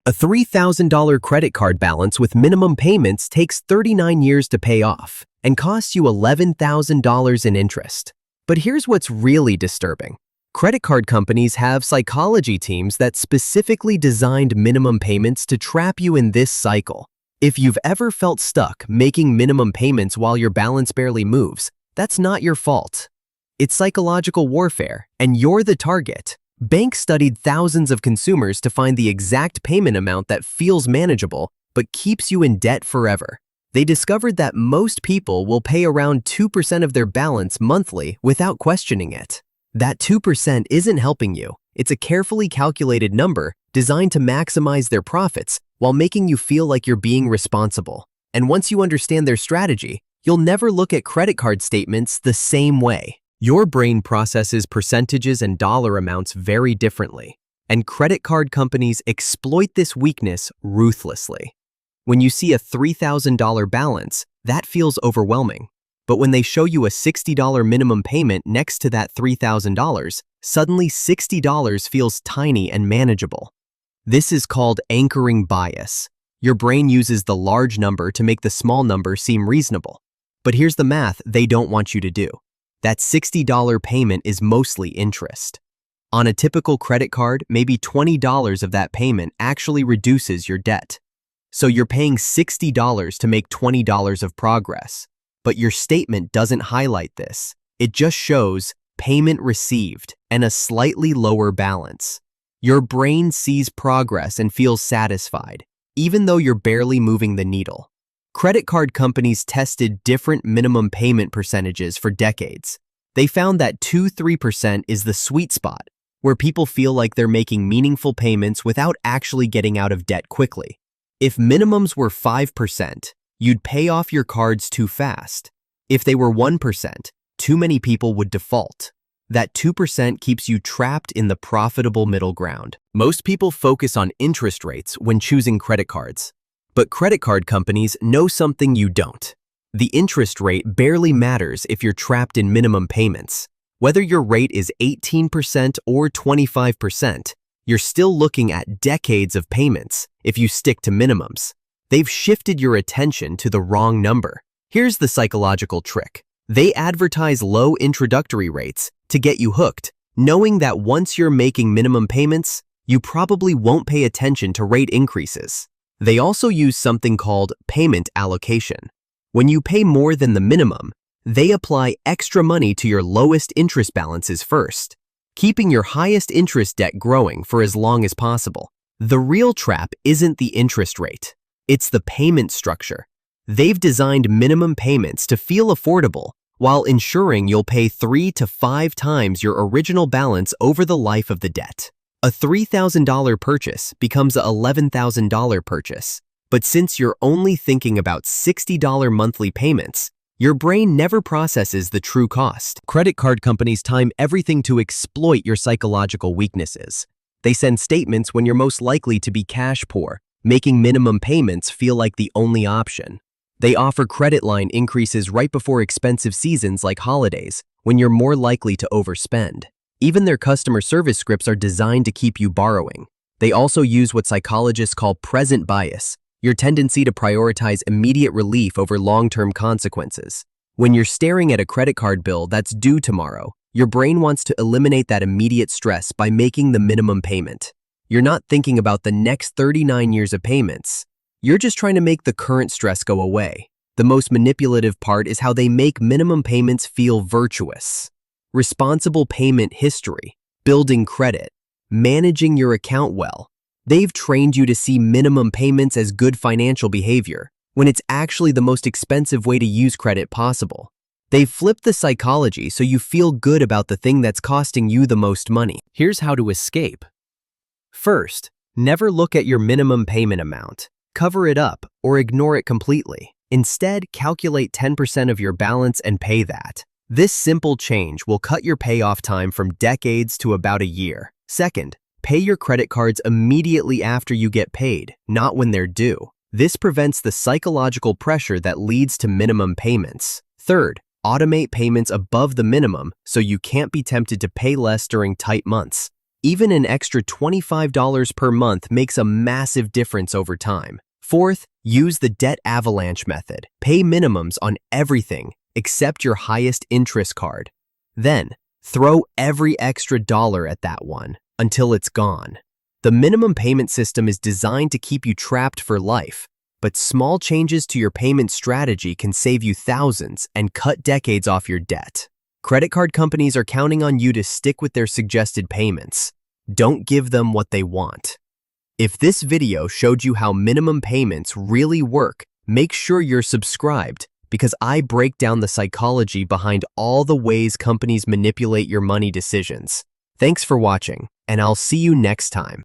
A $3,000 credit card balance with minimum payments takes 39 years to pay off and costs you $11,000 in interest. But here's what's really disturbing. Credit card companies have psychology teams that specifically designed minimum payments to trap you in this cycle. If you've ever felt stuck making minimum payments while your balance barely moves, that's not your fault. It's psychological warfare, and you're the target. Banks studied thousands of consumers to find the exact payment amount that feels manageable but keeps you in debt forever. They discovered that most people will pay around 2% of their balance monthly without questioning it. That 2% isn't helping you. It's a carefully calculated number designed to maximize their profits while making you feel like you're being responsible. And once you understand their strategy, you'll never look at credit card statements the same way. Your brain processes percentages and dollar amounts very differently, and credit card companies exploit this weakness ruthlessly. When you see a $3,000 balance, that feels overwhelming. But when they show you a $60 minimum payment next to that $3,000, suddenly $60 feels tiny and manageable. This is called anchoring bias. Your brain uses the large number to make the small number seem reasonable. But here's the math they don't want you to do. That $60 payment is mostly interest. On a typical credit card, maybe $20 of that payment actually reduces your debt. So you're paying $60 to make $20 of progress. But your statement doesn't highlight this. It just shows payment received and a slightly lower balance. Your brain sees progress and feels satisfied, even though you're barely moving the needle. Credit card companies tested different minimum payment percentages for decades. They found that 2–3% is the sweet spot, where people feel like they're making meaningful payments without actually getting out of debt quickly. If minimums were 5%, you'd pay off your cards too fast. If they were 1%, too many people would default. That 2% keeps you trapped in the profitable middle ground. Most people focus on interest rates when choosing credit cards. But credit card companies know something you don't. The interest rate barely matters if you're trapped in minimum payments. Whether your rate is 18% or 25%, you're still looking at decades of payments if you stick to minimums. They've shifted your attention to the wrong number. Here's the psychological trick. They advertise low introductory rates to get you hooked, knowing that once you're making minimum payments, you probably won't pay attention to rate increases. They also use something called payment allocation. When you pay more than the minimum, they apply extra money to your lowest interest balances first, keeping your highest interest debt growing for as long as possible. The real trap isn't the interest rate. It's the payment structure. They've designed minimum payments to feel affordable while ensuring you'll pay 3 to 5 times your original balance over the life of the debt. A $3,000 purchase becomes an $11,000 purchase. But since you're only thinking about $60 monthly payments, your brain never processes the true cost. Credit card companies time everything to exploit your psychological weaknesses. They send statements when you're most likely to be cash poor, making minimum payments feel like the only option. They offer credit line increases right before expensive seasons like holidays, when you're more likely to overspend. Even their customer service scripts are designed to keep you borrowing. They also use what psychologists call present bias, your tendency to prioritize immediate relief over long-term consequences. When you're staring at a credit card bill that's due tomorrow, your brain wants to eliminate that immediate stress by making the minimum payment. You're not thinking about the next 39 years of payments. You're just trying to make the current stress go away. The most manipulative part is how they make minimum payments feel virtuous. Responsible payment history, building credit, managing your account well. They've trained you to see minimum payments as good financial behavior, when it's actually the most expensive way to use credit possible. They've flipped the psychology so you feel good about the thing that's costing you the most money. Here's how to escape. First, never look at your minimum payment amount. Cover it up or ignore it completely. Instead, calculate 10% of your balance and pay that. This simple change will cut your payoff time from decades to about a year. Second, pay your credit cards immediately after you get paid, not when they're due. This prevents the psychological pressure that leads to minimum payments. Third, automate payments above the minimum so you can't be tempted to pay less during tight months. Even an extra $25 per month makes a massive difference over time. Fourth, use the debt avalanche method. Pay minimums on everything except your highest interest card. Then, throw every extra dollar at that one until it's gone. The minimum payment system is designed to keep you trapped for life, but small changes to your payment strategy can save you thousands and cut decades off your debt. Credit card companies are counting on you to stick with their suggested payments. Don't give them what they want. If this video showed you how minimum payments really work, make sure you're subscribed because I break down the psychology behind all the ways companies manipulate your money decisions. Thanks for watching, and I'll see you next time.